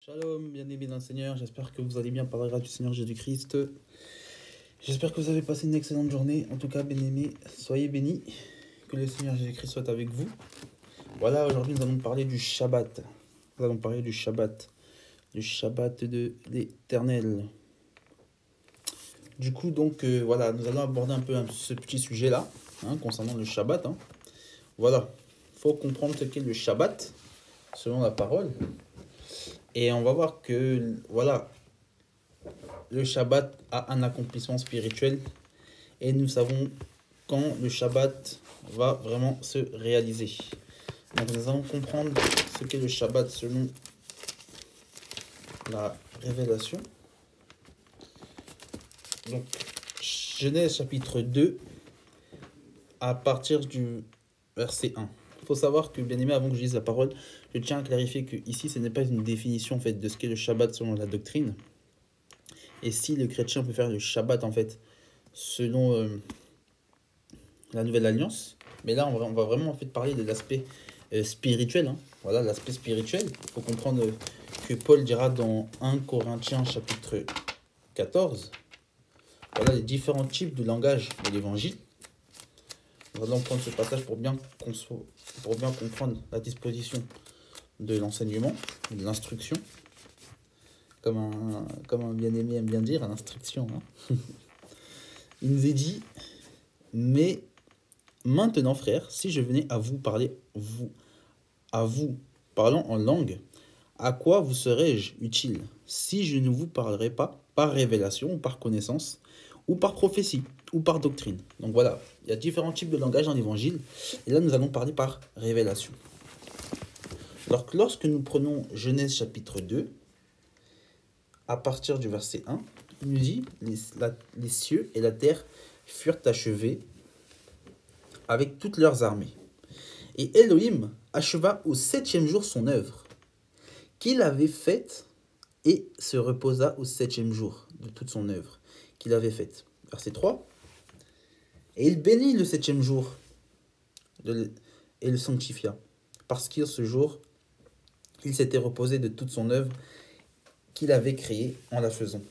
Shalom, bien-aimés dans le Seigneur, j'espère que vous allez bien par la grâce du Seigneur Jésus-Christ. J'espère que vous avez passé une excellente journée. En tout cas, bien-aimés, soyez bénis. Que le Seigneur Jésus-Christ soit avec vous. Voilà, aujourd'hui nous allons parler du Shabbat. Nous allons parler du Shabbat de l'Éternel. Du coup, donc, voilà, nous allons aborder un peu ce petit sujet-là, concernant le Shabbat. Voilà, il faut comprendre ce qu'est le Shabbat, selon la parole. Et on va voir que, voilà, le Shabbat a un accomplissement spirituel. Et nous savons quand le Shabbat va vraiment se réaliser. Donc nous allons comprendre ce qu'est le Shabbat selon la révélation. Donc, Genèse chapitre 2, à partir du verset 1. Il faut savoir que, bien aimé, avant que je lise la parole, je tiens à clarifier que ici, ce n'est pas une définition en fait, de ce qu'est le Shabbat selon la doctrine. Et si le chrétien peut faire le Shabbat en fait, selon la Nouvelle Alliance, mais là on va vraiment en fait parler de l'aspect spirituel. Voilà, l'aspect spirituel. Il faut comprendre que Paul dira dans 1 Corinthiens chapitre 14, voilà les différents types de langage de l'évangile. On va donc prendre ce passage pour bien comprendre la disposition de l'enseignement, de l'instruction, comme un bien-aimé aime bien dire, l'instruction. Il nous est dit, mais maintenant, frères, si je venais à vous parler, parlant en langue, à quoi vous serais-je utile si je ne vous parlerais pas par révélation ou par connaissance, ou par prophétie, ou par doctrine? Donc voilà, il y a différents types de langage dans l'évangile, et là nous allons parler par révélation. Alors lorsque nous prenons Genèse chapitre 2, à partir du verset 1, il nous dit, les cieux et la terre furent achevés avec toutes leurs armées. Et Elohim acheva au 7e jour son œuvre, qu'il avait faite, et se reposa au 7e jour de toute son œuvre qu'il avait faite. Verset 3. Et il bénit le 7e jour et le sanctifia, parce qu'en ce jour, il s'était reposé de toute son œuvre qu'il avait créée en la faisant.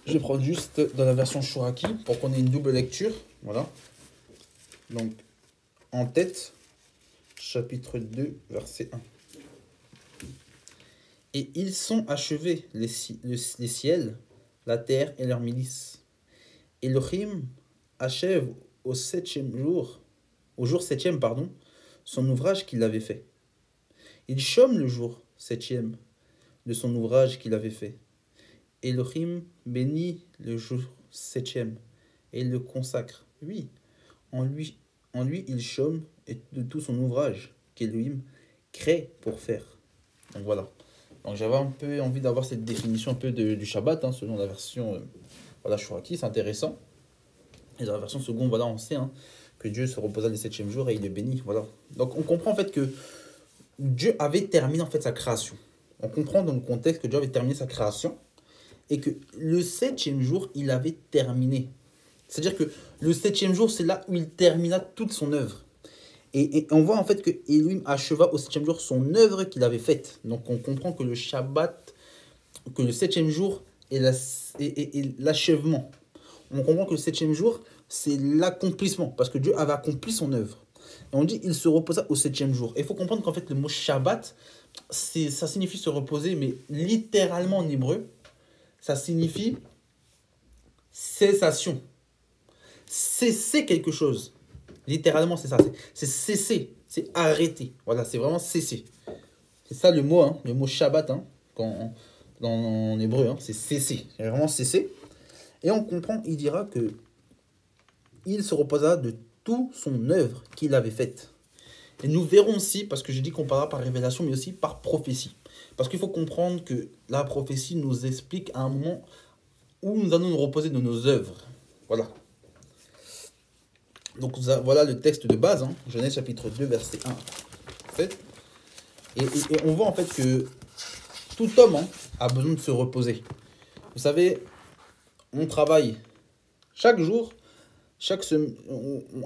Je vais prendre juste dans la version Chouraki pour qu'on ait une double lecture. Voilà. Donc, en tête, chapitre 2, verset 1. Et ils sont achevés, les ciels, la terre et leurs milices. Elohim achève au jour 7e, son ouvrage qu'il avait fait. Il chôme le jour 7e de son ouvrage qu'il avait fait. Elohim bénit le jour 7e et il le consacre. Oui, en lui il chôme et de tout son ouvrage qu'Elohim crée pour faire. Donc voilà. Donc j'avais un peu envie d'avoir cette définition un peu du Shabbat, selon la version Chouraki, c'est intéressant. Et dans la version seconde, voilà, on sait que Dieu se reposa le 7e jour et il le bénit. Voilà. Donc on comprend en fait que Dieu avait terminé en fait sa création. On comprend dans le contexte que Dieu avait terminé sa création et que le 7e jour, il avait terminé. C'est-à-dire que le 7e jour, c'est là où il termina toute son œuvre. Et on voit en fait que Elohim acheva au 7e jour son œuvre qu'il avait faite. Donc on comprend que le Shabbat, que le 7e jour est l'achèvement. On comprend que le 7e jour, c'est l'accomplissement, parce que Dieu avait accompli son œuvre. Et on dit il se reposa au 7e jour. Et il faut comprendre qu'en fait le mot Shabbat, ça signifie se reposer, mais littéralement en hébreu, ça signifie cessation. Cesser quelque chose. Littéralement, c'est ça. C'est cesser. C'est arrêter. Voilà, c'est vraiment cesser. C'est ça le mot Shabbat, en hébreu. C'est cesser. C'est vraiment cesser. Et on comprend, il dira que il se reposa de toute son œuvre qu'il avait faite. Et nous verrons aussi, parce que j'ai dit qu'on parlera par révélation, mais aussi par prophétie. Parce qu'il faut comprendre que la prophétie nous explique à un moment où nous allons nous reposer de nos œuvres. Voilà. Donc voilà le texte de base, Genèse chapitre 2, verset 1. En fait, et on voit en fait que tout homme a besoin de se reposer. Vous savez, on travaille chaque jour, chaque semaine.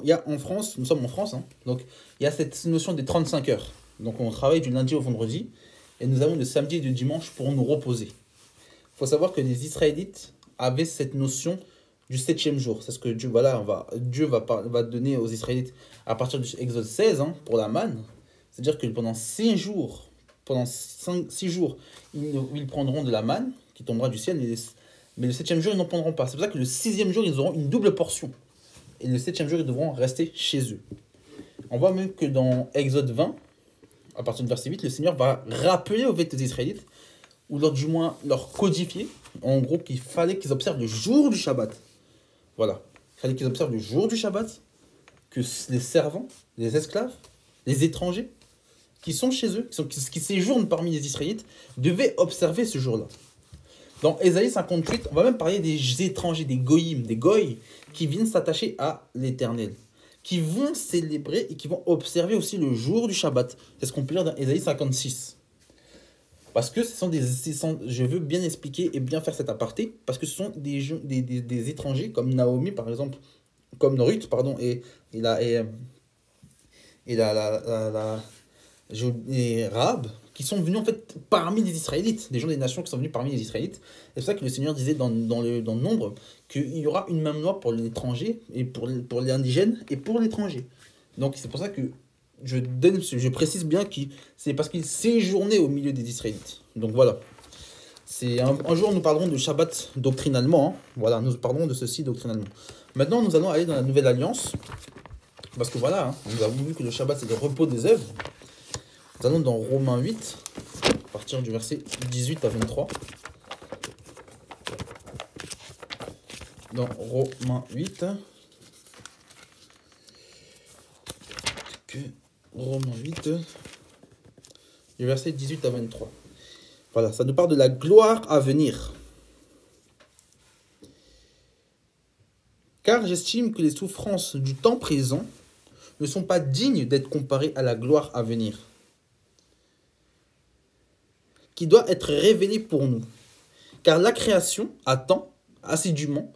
Il y a en France, nous sommes en France, donc il y a cette notion des 35 heures. Donc on travaille du lundi au vendredi. et nous avons le samedi et le dimanche pour nous reposer. Il faut savoir que les Israélites avaient cette notion du septième jour. C'est ce que Dieu, voilà, Dieu va donner aux Israélites à partir du Exode 16 pour la manne. C'est-à-dire que pendant 6 jours, ils prendront de la manne qui tombera du ciel, mais le septième jour, ils n'en prendront pas. C'est pour ça que le sixième jour, ils auront une double portion. Et le septième jour, ils devront rester chez eux. On voit même que dans Exode 20, à partir du verset 8, le Seigneur va rappeler aux Israélites, ou du moins leur codifier, en gros, qu'il fallait qu'ils observent le jour du Shabbat. Voilà. Il fallait qu'ils observent le jour du Shabbat, que les servants, les esclaves, les étrangers, qui sont chez eux, qui séjournent parmi les Israélites, devaient observer ce jour-là. Dans Ésaïe 58, on va même parler des étrangers, des goyim, des goy, qui viennent s'attacher à l'Éternel, qui vont célébrer et qui vont observer aussi le jour du Shabbat. C'est ce qu'on peut lire dans Ésaïe 56. Parce que je veux bien expliquer et bien faire cet aparté, parce que ce sont des étrangers, comme Naomi par exemple, comme Ruth, pardon, et Rahab, qui sont venus en fait parmi les Israélites, des gens des nations qui sont venus parmi les Israélites. C'est pour ça que le Seigneur disait dans le Nombre qu'il y aura une même loi pour l'étranger, et pour les indigènes, et pour l'étranger. Donc c'est pour ça que je précise bien que c'est parce qu'ils séjournaient au milieu des Israélites. Donc voilà. Un jour nous parlerons de Shabbat doctrinalement. Voilà, nous parlerons de ceci doctrinalement. Maintenant nous allons aller dans la Nouvelle Alliance. Parce que voilà, nous avons vu que le Shabbat c'est le repos des œuvres. Nous allons dans Romains 8, à partir du verset 18 à 23. Dans Romains 8. Romains 8, du verset 18 à 23. Voilà, ça nous parle de la gloire à venir. Car j'estime que les souffrances du temps présent ne sont pas dignes d'être comparées à la gloire à venir, qui doit être révélée pour nous. Car la création attend assidûment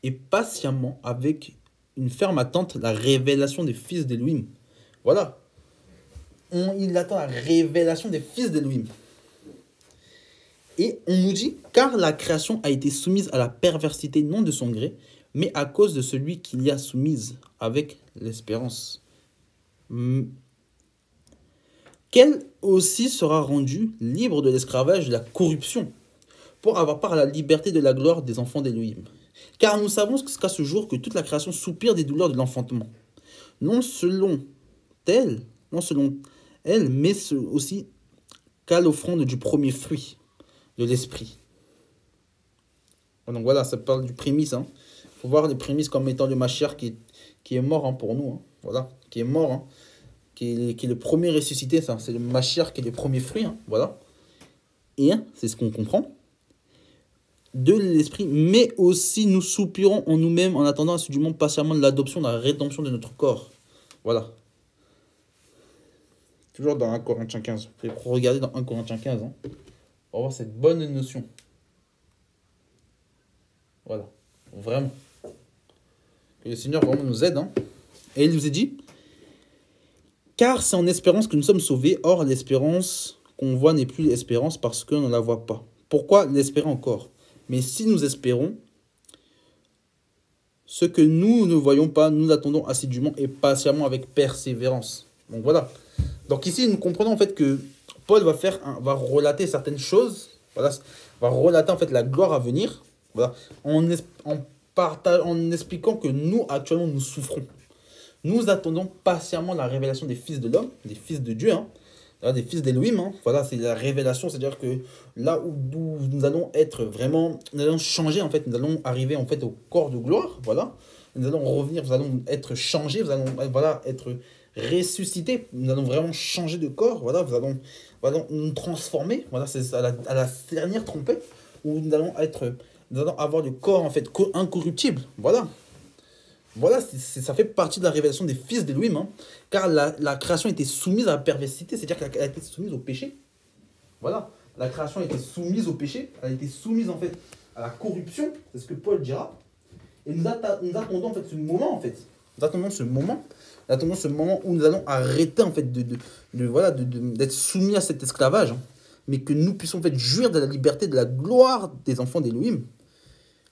et patiemment avec une ferme attente la révélation des fils d'Élohim. Voilà. Il attend la révélation des fils d'Élohim. Et on nous dit, car la création a été soumise à la perversité non de son gré, mais à cause de celui qui l'y a soumise avec l'espérance. Qu'elle aussi sera rendue libre de l'esclavage de la corruption, pour avoir part à la liberté de la gloire des enfants d'Élohim. Car nous savons qu'à ce jour que toute la création soupire des douleurs de l'enfantement. Non selon elle, mais aussi qu'à l'offrande du premier fruit de l'esprit. Donc voilà, ça parle du prémisse. Il faut voir les prémices comme étant le Mashiach qui est mort pour nous. Voilà, qui est mort, qui est le premier ressuscité. C'est le Mashiach qui est le premier fruit. Voilà. Et c'est ce qu'on comprend de l'esprit, mais aussi nous soupirons en nous-mêmes en attendant assidûment patiemment l'adoption, la rédemption de notre corps. Voilà. Toujours dans 1 Corinthiens 15. Vous pouvez regarder dans 1 Corinthiens 15. On va voir cette bonne notion. Voilà. Vraiment. Que le Seigneur vraiment nous aide. Et il nous a dit, car c'est en espérance que nous sommes sauvés. Or, l'espérance qu'on voit n'est plus l'espérance parce qu'on ne la voit pas. Pourquoi l'espérer encore? Mais si nous espérons ce que nous ne voyons pas, nous l'attendons assidûment et patiemment avec persévérance. Donc voilà. Donc ici, nous comprenons en fait que Paul va relater certaines choses. Voilà, va relater en fait la gloire à venir. Voilà, en expliquant que nous, actuellement, nous souffrons. Nous attendons patiemment la révélation des fils de l'homme, des fils de Dieu, des fils d'Élohim. Voilà, c'est la révélation, c'est-à-dire que là où nous allons être vraiment, nous allons changer en fait, nous allons arriver en fait au corps de gloire. Voilà, nous allons revenir, nous allons être changés, nous allons être ressuscités, nous allons vraiment changer de corps. Voilà, nous allons nous transformer. Voilà, c'est à la dernière trompette où nous allons avoir le corps en fait incorruptible. Voilà. Voilà, ça fait partie de la révélation des fils d'Élohim, car la création était soumise à la perversité, c'est-à-dire qu'elle a été soumise au péché. Voilà, la création a été soumise au péché, elle a été soumise en fait à la corruption, c'est ce que Paul dira. Et nous attendons en fait ce moment en fait. Nous attendons ce moment où nous allons arrêter en fait d'être soumis à cet esclavage. mais que nous puissions en fait jouir de la liberté, de la gloire des enfants d'Élohim.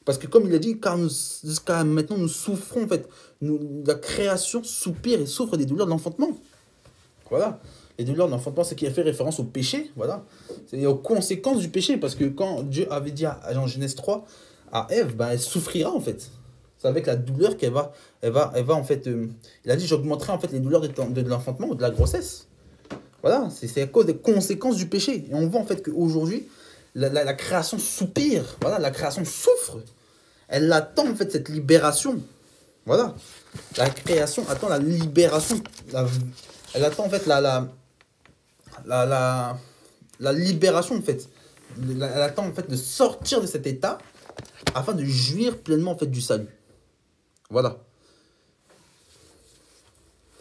Parce que comme il a dit, car jusqu'à maintenant nous souffrons en fait, la création soupire et souffre des douleurs de l'enfantement. Voilà. Les douleurs de l'enfantement, c'est qui a fait référence au péché, voilà. C'est aux conséquences du péché, parce que quand Dieu avait dit en Genèse 3 à Ève, ben, elle souffrira en fait. C'est avec la douleur qu'elle va, en fait, il a dit, j'augmenterai en fait les douleurs de l'enfantement ou de la grossesse. Voilà, c'est à cause des conséquences du péché. Et on voit en fait qu'aujourd'hui, la création soupire, voilà, la création souffre. Elle attend en fait cette libération. Voilà. La création attend la libération. Elle attend en fait la libération en fait. Elle attend en fait de sortir de cet état afin de jouir pleinement en fait du salut. Voilà.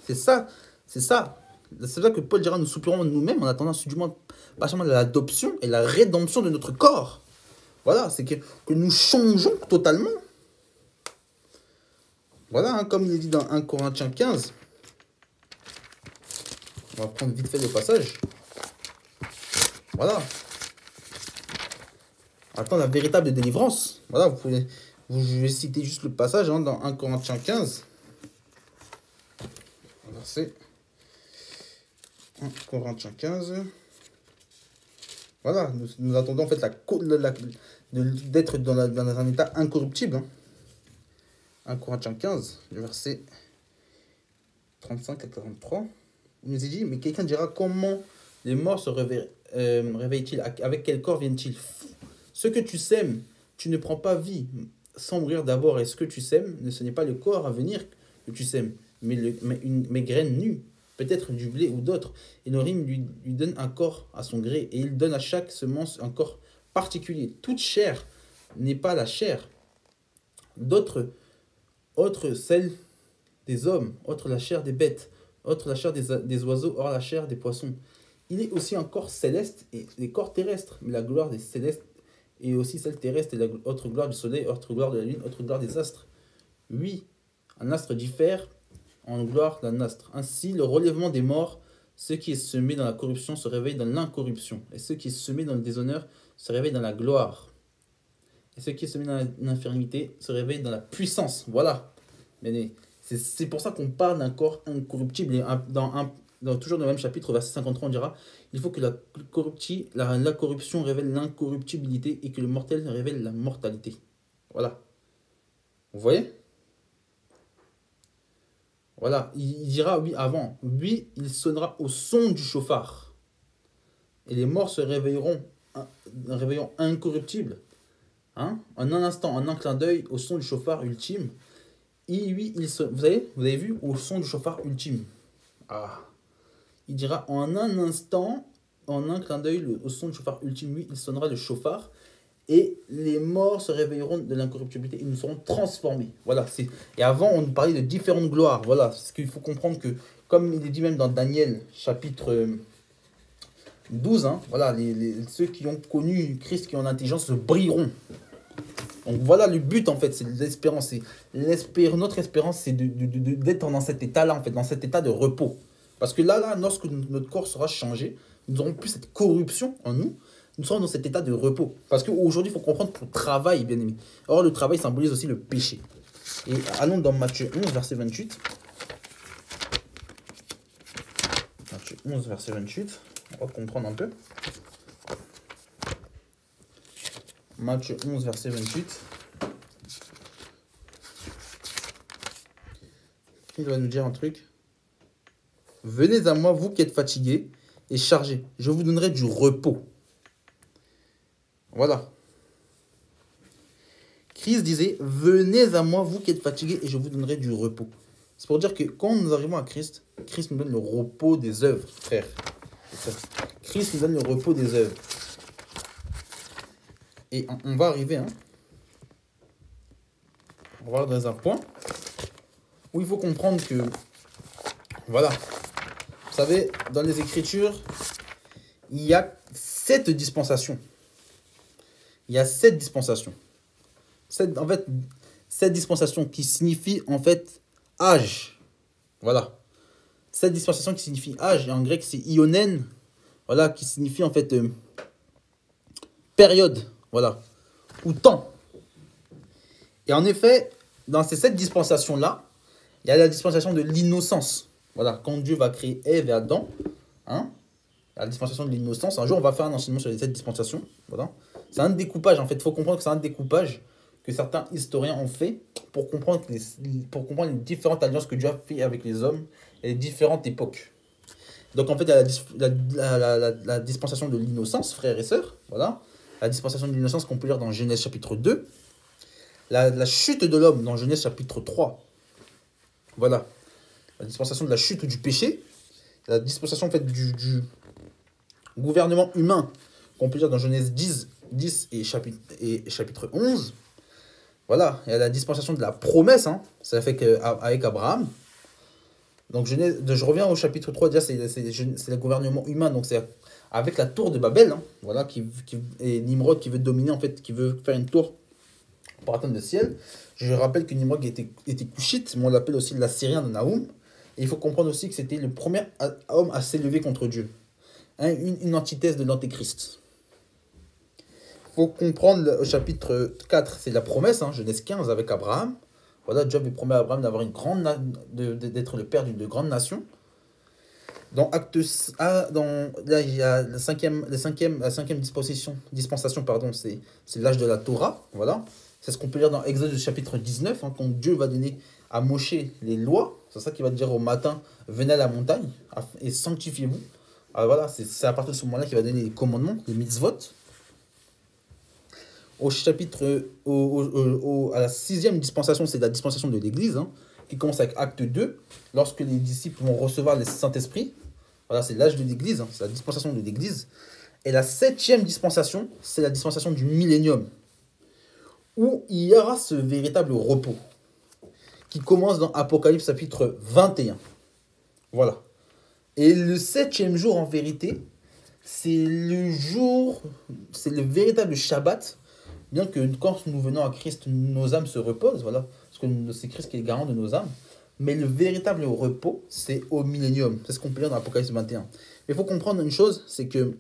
C'est ça. C'est ça. C'est ça que Paul dira, nous soupirons nous-mêmes en attendant du moins patiemment l'adoption et la rédemption de notre corps. Voilà, c'est que nous changeons totalement. Voilà, hein, comme il est dit dans 1 Corinthiens 15. On va prendre vite fait le passage. Voilà. Attends, la véritable délivrance. Voilà, je vais citer juste le passage hein, dans 1 Corinthiens 15. Verset 1 Corinthiens 15. Voilà, nous attendons en fait d'être dans un état incorruptible. Hein. 1 Corinthiens 15, le verset 35 à 43. Il nous est dit, mais quelqu'un dira, comment les morts se réveillent-ils? Avec quel corps viennent-ils? Ce que tu sèmes, tu ne prends pas vie sans mourir d'abord. Et ce que tu sèmes, ce n'est pas le corps à venir que tu sèmes, mais graines nues, peut-être du blé ou d'autres. Elohim lui donne un corps à son gré, et il donne à chaque semence un corps particulier. Toute chair n'est pas la chair d'autres, autre celle des hommes, autre la chair des bêtes, autre la chair des oiseaux, or la chair des poissons. Il est aussi un corps céleste et des corps terrestres, mais la gloire des célestes est aussi celle terrestre, et la autre gloire du soleil, autre gloire de la lune, autre gloire des astres. Oui, un astre diffère en gloire d'un astre. Ainsi, le relèvement des morts, ce qui est semé dans la corruption se réveille dans l'incorruption, et ce qui est semé dans le déshonneur se réveille dans la gloire. Et ce qui est semé dans l'infirmité se réveille dans la puissance. Voilà. Mais c'est pour ça qu'on parle d'un corps incorruptible. Et toujours dans le même chapitre, verset 53, on dira, il faut que la corruption révèle l'incorruptibilité et que le mortel révèle la mortalité. Voilà. Vous voyez? Voilà. Il dira, oui, avant. Oui, il sonnera au son du chauffard. Et les morts se réveilleront incorruptibles. Hein? En un instant, en un clin d'œil, au son du chauffard ultime. Et oui, vous avez vu, au son du chauffard ultime. Ah. Il dira en un instant, en un clin d'œil, au son du chauffard ultime, oui, il sonnera le chauffard. Et les morts se réveilleront de l'incorruptibilité. Ils nous seront transformés. Voilà. Et avant, on nous parlait de différentes gloires. Voilà. C'est ce qu'il faut comprendre que, comme il est dit même dans Daniel, chapitre 12, hein, voilà, ceux qui ont connu Christ, qui ont l'intelligence, brilleront. Donc voilà le but en fait, c'est l'espérance. Notre espérance, c'est d'être dans cet état-là, en fait, dans cet état de repos. Parce que là, lorsque notre corps sera changé, nous n'aurons plus cette corruption en nous, nous serons dans cet état de repos. Parce qu'aujourd'hui, il faut comprendre qu'on travaille, bien aimé. Or, le travail symbolise aussi le péché. Et allons dans Matthieu 11, verset 28. Matthieu 11, verset 28. On va comprendre un peu. Matthieu 11, verset 28. Il va nous dire un truc. Venez à moi, vous qui êtes fatigués et chargés. Je vous donnerai du repos. Voilà. Christ disait, venez à moi, vous qui êtes fatigués, et je vous donnerai du repos. C'est pour dire que quand nous arrivons à Christ, Christ nous donne le repos des œuvres, frère. Christ nous donne le repos des œuvres. Et on va arriver, hein. On va dans un point où il faut comprendre que, voilà, vous savez, dans les Écritures, il y a 7 dispensations. Il y a 7 dispensations. En fait, 7 dispensations qui signifient, en fait, âge. Voilà. 7 dispensations qui signifient âge. Et en grec, c'est ionen, voilà, qui signifie en fait période, voilà, ou temps. Et en effet, dans ces 7 dispensations-là, il y a la dispensation de l'innocence. Voilà, quand Dieu va créer Ève et Adam, hein, la dispensation de l'innocence. Un jour, on va faire un enseignement sur les 7 dispensations. Voilà. C'est un découpage, en fait. Il faut comprendre que c'est un découpage que certains historiens ont fait pour comprendre les différentes alliances que Dieu a fait avec les hommes et les différentes époques. Donc, en fait, il y a la dispensation de l'innocence, frères et sœurs. Voilà. La dispensation de l'innocence qu'on peut lire dans Genèse chapitre 2. La chute de l'homme dans Genèse chapitre 3. Voilà. La dispensation de la chute du péché. La dispensation en fait, du gouvernement humain qu'on peut lire dans Genèse 10 et chapitre 11. Voilà. Il y a la dispensation de la promesse. Hein. Ça fait avec Abraham. Donc je reviens au chapitre 3. Déjà, c'est le gouvernement humain. Donc c'est avec la tour de Babel. Hein, voilà, et Nimrod qui veut dominer, en fait, qui veut faire une tour pour atteindre le ciel. Je rappelle que Nimrod était couchite, mais on l'appelle aussi l'Assyrien de Naoum. Et il faut comprendre aussi que c'était le premier homme à s'élever contre Dieu. Hein, une antithèse de l'Antéchrist. Il faut comprendre au chapitre 4, c'est la promesse, hein, Genèse 15 avec Abraham. Voilà, Dieu avait promis à Abraham d'avoir d'être le père d'une grande nation. Dans Acte A, là, il y a la cinquième dispensation, pardon, c'est l'âge de la Torah. Voilà. C'est ce qu'on peut lire dans Exode chapitre 19, hein, quand Dieu va donner à Moshe les lois. C'est ça qu'il va dire au matin, venez à la montagne et sanctifiez-vous. Alors voilà, c'est à partir de ce moment-là qu'il va donner les commandements, les mitzvot. Au chapitre, à la 6e dispensation, c'est la dispensation de l'Église, hein, qui commence avec Acte 2, lorsque les disciples vont recevoir le Saint-Esprit. Voilà, c'est l'âge de l'Église, hein, c'est la dispensation de l'Église. Et la 7e dispensation, c'est la dispensation du millénium, où il y aura ce véritable repos, qui commence dans Apocalypse chapitre 21. Voilà. Et le 7e jour, en vérité, c'est le véritable Shabbat, bien que quand nous venons à Christ, nos âmes se reposent, voilà, parce que c'est Christ qui est le garant de nos âmes. Mais le véritable repos, c'est au millénium. C'est ce qu'on peut lire dans Apocalypse 21. Mais il faut comprendre une chose, c'est que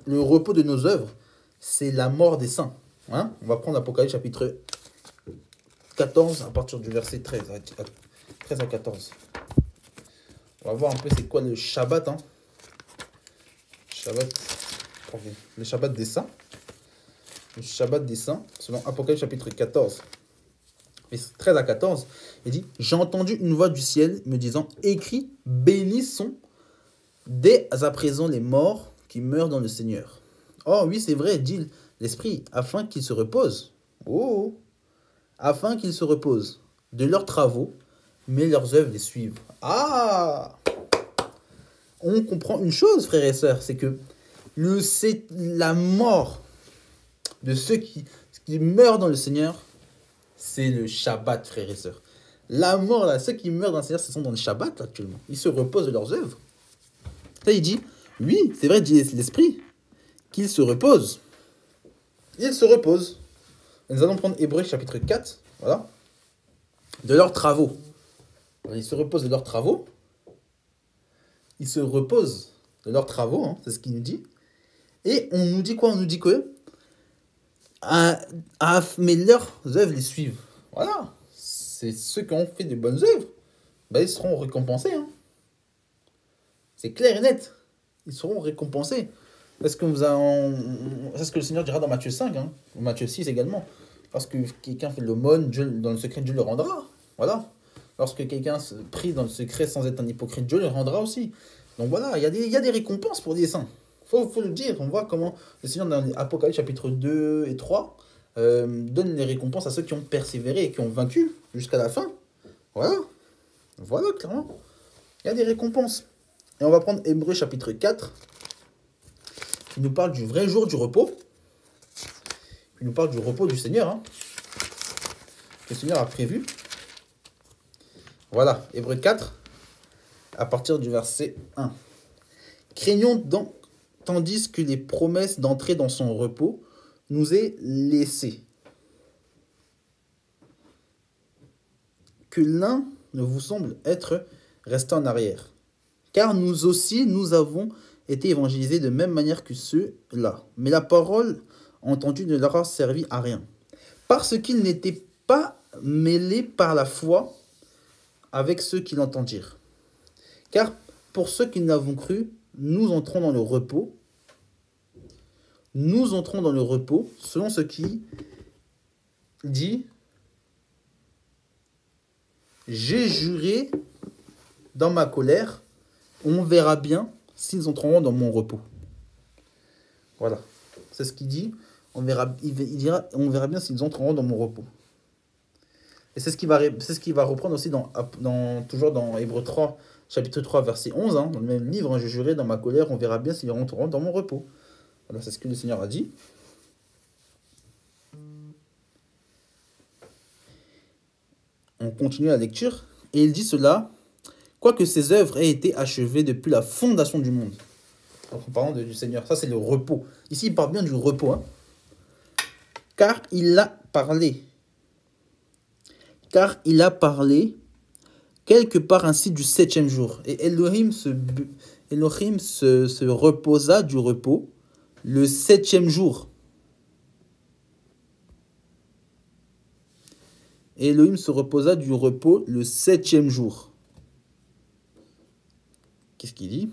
le repos de nos œuvres, c'est la mort des saints. Hein, on va prendre Apocalypse chapitre 14, à partir du verset 13 à 14. On va voir un peu c'est quoi le Shabbat. Hein. Le Shabbat des saints. Le Shabbat des saints, selon Apocalypse chapitre 14. 13 à 14, il dit « J'ai entendu une voix du ciel me disant « Écris, bénissons dès à présent les morts qui meurent dans le Seigneur. » Oh oui, c'est vrai, dit l'Esprit, afin qu'ils se reposent. Oh, afin qu'ils se reposent de leurs travaux, mais leurs œuvres les suivent. Ah, on comprend une chose, frères et sœurs, c'est que c'est la mort de ceux qui meurent dans le Seigneur, c'est le Shabbat, frères et sœurs. La mort, là, ceux qui meurent dans le Seigneur, ce sont dans le Shabbat, là, actuellement. Ils se reposent de leurs œuvres. Ça, il dit, oui, c'est vrai, dit l'Esprit, qu'ils se reposent. Ils se reposent. Et nous allons prendre Hébreux chapitre 4, voilà, de leurs travaux. Ils se reposent de leurs travaux. Ils se reposent de leurs travaux, hein, c'est ce qu'il nous dit. Et on nous dit quoi? On nous dit que mais leurs œuvres les suivent. Voilà. C'est ceux qui ont fait de bonnes œuvres. Ben, ils seront récompensés. Hein. C'est clair et net. Ils seront récompensés. C'est ce que le Seigneur dira dans Matthieu 5, hein, ou Matthieu 6 également. Lorsque quelqu'un fait l'aumône, dans le secret, Dieu le rendra. Voilà. Lorsque quelqu'un se prie dans le secret sans être un hypocrite, Dieu le rendra aussi. Donc voilà, il y a des récompenses pour les saints. Faut le dire. On voit comment le Seigneur, dans Apocalypse chapitre 2 et 3, donne les récompenses à ceux qui ont persévéré et qui ont vaincu jusqu'à la fin. Voilà. Voilà, clairement. Il y a des récompenses. Et on va prendre Hébreux chapitre 4, qui nous parle du vrai jour du repos. Qui nous parle du repos du Seigneur. Hein, que le Seigneur a prévu. Voilà, Hébreux 4, à partir du verset 1. Craignons donc, tandis que les promesses d'entrer dans son repos nous est laissées, que l'un ne vous semble être resté en arrière. Car nous aussi, nous avons été évangélisés de même manière que ceux-là. Mais la parole entendue ne leur a servi à rien, parce qu'ils n'étaient pas mêlés par la foi avec ceux qui l'entendirent. Car pour ceux qui l'avons cru, nous entrons dans le repos. Nous entrons dans le repos, selon ce qui dit, j'ai juré dans ma colère, on verra bien s'ils entreront dans mon repos. Voilà, c'est ce qu'il dit. Il dira, on verra bien s'ils entreront dans mon repos. Et c'est ce qu'il va reprendre aussi toujours dans Hébreux 3, chapitre 3, verset 11, dans le même livre, je jurai dans ma colère, on verra bien s'ils rentreront dans mon repos. Voilà, c'est ce que le Seigneur a dit. On continue la lecture. Et il dit cela, quoique ses œuvres aient été achevées depuis la fondation du monde. Donc, en parlant du Seigneur, ça c'est le repos. Ici, il parle bien du repos. Car il a parlé. Car il a parlé quelque part ainsi du 7e jour. Et Elohim se reposa du repos le 7e jour. Et Elohim se reposa du repos le 7e jour. Qu'est-ce qu'il dit?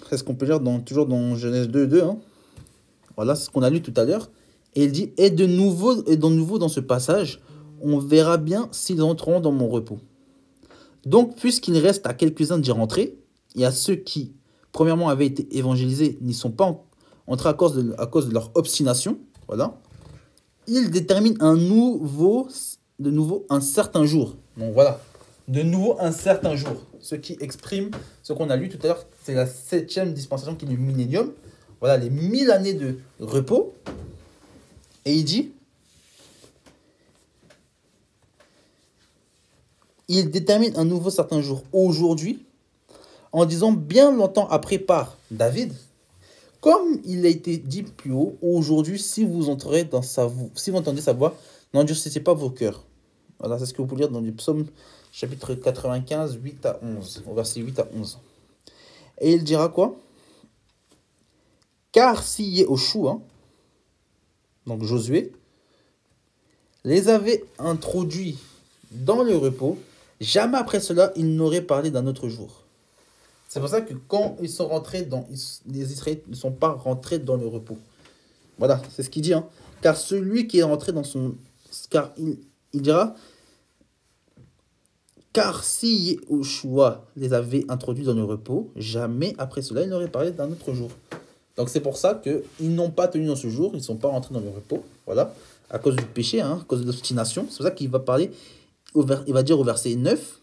C'est ce qu'on peut lire toujours dans Genèse 2:2. Voilà, c'est ce qu'on a lu tout à l'heure. Et il dit, et de nouveau dans ce passage, on verra bien s'ils entreront dans mon repos. Donc, puisqu'il reste à quelques-uns d'y rentrer, et à ceux qui, premièrement, avaient été évangélisés, n'y sont pas entrés à cause de leur obstination, voilà, il détermine de nouveau un certain jour. Donc voilà, de nouveau un certain jour. Ce qui exprime ce qu'on a lu tout à l'heure, c'est la 7e dispensation qui est le millénium. Voilà, les 1000 années de repos. Et il dit, il détermine un nouveau certain jour aujourd'hui, en disant bien longtemps après par David, comme il a été dit plus haut, aujourd'hui, si vous entendez sa voix, n'endurcissez pas vos cœurs. Voilà, c'est ce que vous pouvez lire dans le psaume chapitre 95, 8 à 11, au verset 8 à 11. Et il dira quoi? Car si Yehoshua, donc Josué, les avait introduits dans le repos, jamais après cela, il n'aurait parlé d'un autre jour. C'est pour ça que quand ils sont rentrés les Israélites ne sont pas rentrés dans le repos. Voilà, c'est ce qu'il dit. Car celui qui est rentré dans son... Car il dira... Car si Yehoshua les avait introduits dans le repos, jamais après cela, il n'aurait parlé d'un autre jour. Donc c'est pour ça qu'ils n'ont pas tenu dans ce jour, ils ne sont pas rentrés dans le repos. Voilà, à cause du péché, à cause de l'obstination. C'est pour ça qu'il va parler, il va dire au verset 9,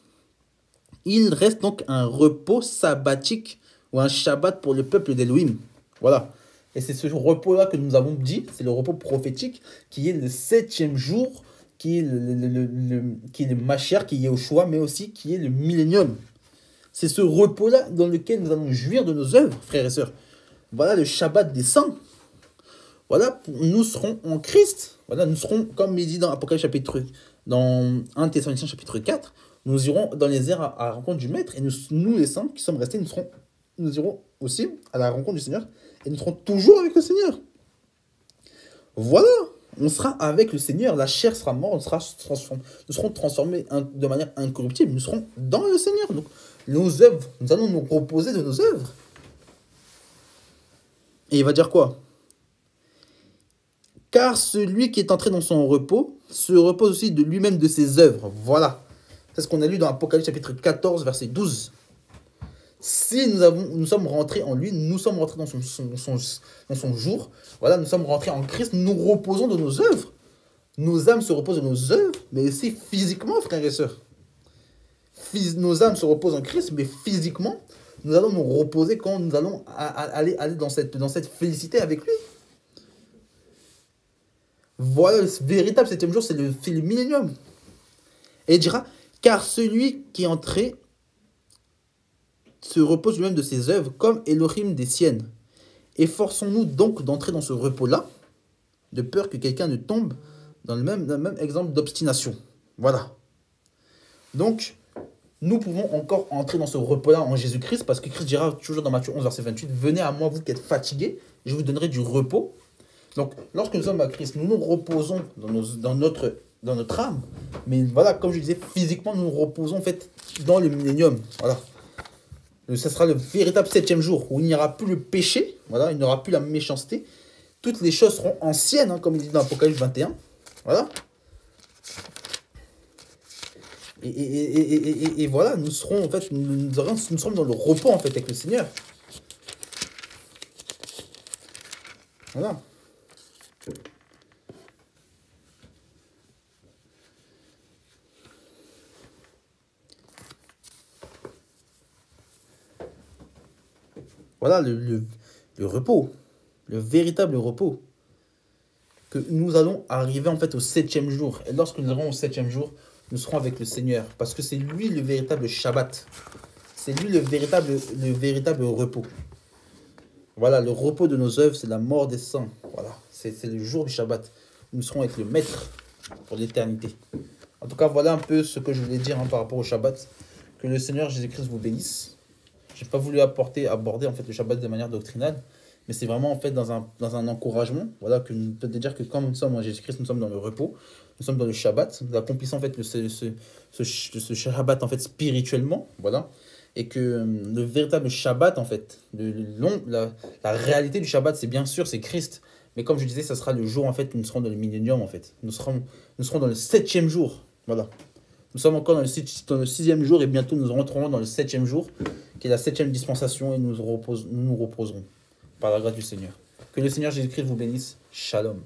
il reste donc un repos sabbatique ou un Shabbat pour le peuple d'Elohim. Voilà. Et c'est ce repos-là que nous avons dit, c'est le repos prophétique, qui est le 7e jour, qui est le Mashiach, qui est Yehoshua, mais aussi qui est le millénium. C'est ce repos-là dans lequel nous allons jouir de nos œuvres, frères et sœurs. Voilà le Shabbat des saints. Voilà, nous serons en Christ. Voilà, nous serons, comme il dit dans Apocalypse chapitre, dans 1 Thessaloniciens chapitre 4, nous irons dans les airs à la rencontre du Maître. Et nous les saints qui sommes restés, nous irons aussi à la rencontre du Seigneur. Et nous serons toujours avec le Seigneur. Voilà, on sera avec le Seigneur. La chair sera morte, nous serons transformés de manière incorruptible. Nous serons dans le Seigneur. Donc, nos œuvres, nous allons nous reposer de nos œuvres. Et il va dire quoi? Car celui qui est entré dans son repos se repose aussi de lui-même de ses œuvres. Voilà. C'est ce qu'on a lu dans Apocalypse chapitre 14, verset 12. Si nous sommes rentrés en lui, nous sommes rentrés dans son jour. Voilà, nous sommes rentrés en Christ, nous reposons de nos œuvres. Nos âmes se reposent de nos œuvres, mais aussi physiquement, frères et sœurs. Nos âmes se reposent en Christ, mais physiquement, nous allons nous reposer quand nous allons aller dans cette félicité avec lui. Voilà, le véritable 7e jour, c'est le millénium. Et il dira, car celui qui est entré se repose lui-même de ses œuvres, comme Elohim des siennes. Efforçons-nous donc d'entrer dans ce repos-là, de peur que quelqu'un ne tombe dans le même exemple d'obstination. Voilà. Donc, nous pouvons encore entrer dans ce repos-là en Jésus-Christ, parce que Christ dira toujours dans Matthieu 11, verset 28, venez à moi, vous qui êtes fatigués, je vous donnerai du repos. Donc, lorsque nous sommes à Christ, nous nous reposons dans notre âme, mais voilà, comme je disais, physiquement, nous nous reposons en fait dans le millénium. Voilà. Ce sera le véritable 7e jour où il n'y aura plus le péché, voilà, il n'y aura plus la méchanceté. Toutes les choses seront anciennes, hein, comme il dit dans Apocalypse 21. Voilà. Et voilà, nous serons en fait, nous serons dans le repos en fait avec le Seigneur. Voilà. Voilà le repos, le véritable repos. Que nous allons arriver en fait au 7e jour. Et lorsque nous arriverons au 7e jour, nous serons avec le Seigneur. Parce que c'est lui le véritable Shabbat. C'est lui le véritable repos. Voilà, le repos de nos œuvres, c'est la mort des saints. Voilà, c'est le jour du Shabbat. Nous serons avec le Maître pour l'éternité. En tout cas, voilà un peu ce que je voulais dire par rapport au Shabbat. Que le Seigneur Jésus-Christ vous bénisse. Je n'ai pas voulu aborder en fait le Shabbat de manière doctrinale, mais c'est vraiment en fait dans un encouragement. Voilà, que nous peut dire que comme nous sommes en Jésus-Christ, nous sommes dans le repos, nous sommes dans le Shabbat, nous accomplissons en fait ce Shabbat en fait spirituellement, voilà, et que le véritable Shabbat en fait, la réalité du Shabbat, c'est bien sûr c'est Christ, mais comme je disais, ça sera le jour en fait où nous serons dans le millénium en fait, nous serons dans le 7e jour, voilà. Nous sommes encore dans le 6e jour et bientôt nous rentrerons dans le 7e jour, qui est la 7e dispensation, et nous nous reposerons par la grâce du Seigneur. Que le Seigneur Jésus-Christ vous bénisse. Shalom.